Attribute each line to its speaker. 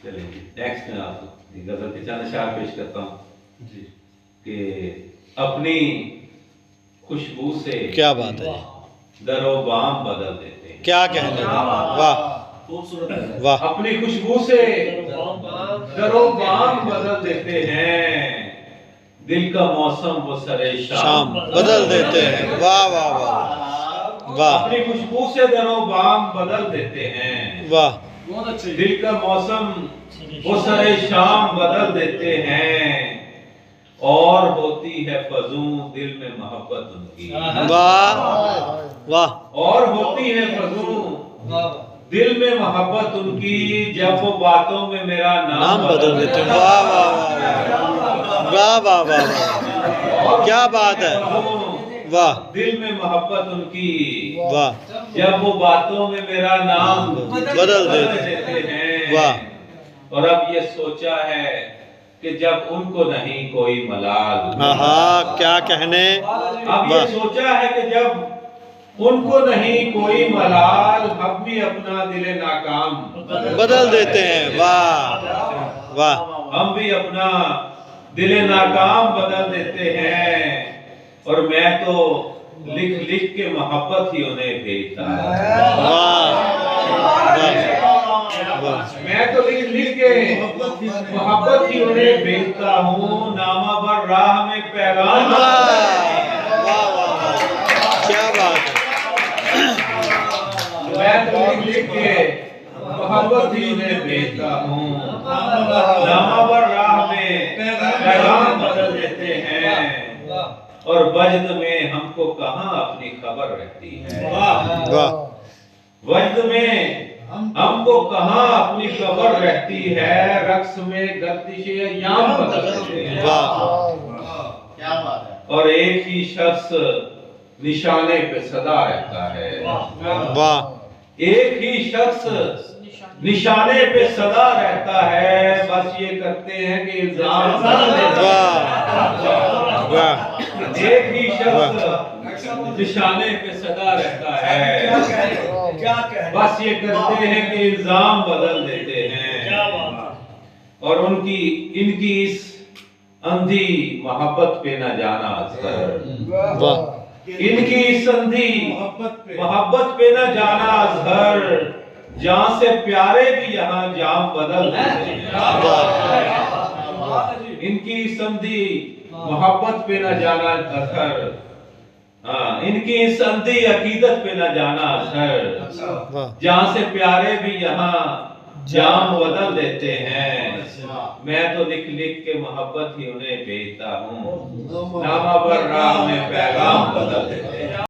Speaker 1: چلیں جی نیکسٹ میں آپ کو غزل کے چند اشعار پیش کرتا ہوں
Speaker 2: جی
Speaker 1: کہ اپنی خوشبو سے
Speaker 3: کیا بات ہے،
Speaker 1: در و بام بدل دیتے ہیں.
Speaker 3: کیا کہنے، واہ
Speaker 2: خوبصورت ہے.
Speaker 3: واہ،
Speaker 1: اپنی خوشبو سے در و بام بدل دیتے ہیں، دل کا موسم وہ سر
Speaker 3: شام
Speaker 1: شام
Speaker 3: بدل دیتے ہیں، واہ واہ واہ واہ
Speaker 1: اپنی خوشبو سے در و بام بدل دیتے ہیں،
Speaker 3: واہ،
Speaker 2: بہت اچھے.
Speaker 1: دل کا موسم وہ سر شام بدل دیتے ہیں، اور ہوتی ہے فزوں دل میں محبت ان کی،
Speaker 3: واہ واہ،
Speaker 1: اور ہوتی ہے فزوں دل میں محبت ان کی، جب وہ باتوں میں میرا
Speaker 3: نام بدل دیتے ہیں، واہ واہ واہ واہ واہ واہ واہ، کیا بات ہے، واہ
Speaker 1: دل میں محبت ان کی،
Speaker 3: واہ،
Speaker 1: جب وہ باتوں میں میرا نام
Speaker 3: بدل دیتے
Speaker 1: ہیں.
Speaker 3: واہ،
Speaker 1: اور اب یہ سوچا ہے کہ جب ان کو نہیں کوئی ملال،
Speaker 3: آہا کیا کہنے،
Speaker 1: اب یہ سوچا ہے کہ جب ان کو نہیں کوئی ملال، ہم بھی اپنا دل ناکام
Speaker 3: بدل دیتے ہیں، واہ واہ،
Speaker 1: ہم بھی اپنا دل ناکام بدل دیتے ہیں، اور میں تو لکھ لکھ کے محبت ہی انہیں بھیجتا ہوں.
Speaker 3: واہ واہ،
Speaker 1: میں تو لکھ لکھ کے محبت ہی انہیں بھیجتا ہوں، نامہ بر راہ میں پیغام
Speaker 3: کیا بات ہے،
Speaker 1: میں تو لکھ لکھ کے محبت ہی انہیں بھیجتا ہوں، نامہ بر راہ میں پیغام بدل دیتے ہیں، اور وجد میں ہم کو کہاں اپنی خبر رہتی ہے،
Speaker 3: واہ،
Speaker 1: وجد میں ہم کو کہاں اپنی خبر رہتی ہے، رقص میں گردش ایام بدل دیتے ہیں،
Speaker 3: واہ،
Speaker 2: کیا بات ہے.
Speaker 1: اور ایک ہی شخص نشانے پہ صدا رہتا ہے،
Speaker 3: واہ،
Speaker 1: ایک ہی شخص نشانے پہ صدا رہتا ہے، بس یہ کرتے ہیں کہ الزام بدل دیتے ہیں.
Speaker 3: واہ واہ،
Speaker 1: ایک ہی شخص نشانے پہ صدا رہتا ہے، بس یہ کرتے ہیں کہ الزام بدل دیتے ہیں، اور ان کی اس اندھی محبت پہ نہ جانا اثر،
Speaker 3: واہ،
Speaker 1: ان کی اس اندھی محبت پہ نہ جانا اظہر، جہاں سے پیارے بھی یہاں جام بدل دیتے ہیں، ان کی اس اندھی محبت پہ نہ جانا اثر، ان کی اس اندھی عقیدت پہ نہ جانا اثر،
Speaker 3: واہ،
Speaker 1: جہاں سے پیارے بھی یہاں جام بدل دیتے ہیں، میں تو لکھ لکھ کے محبت ہی انہیں بھیجتا ہوں، نامہ بر راہ میں پیغام بدل دیتے ہیں.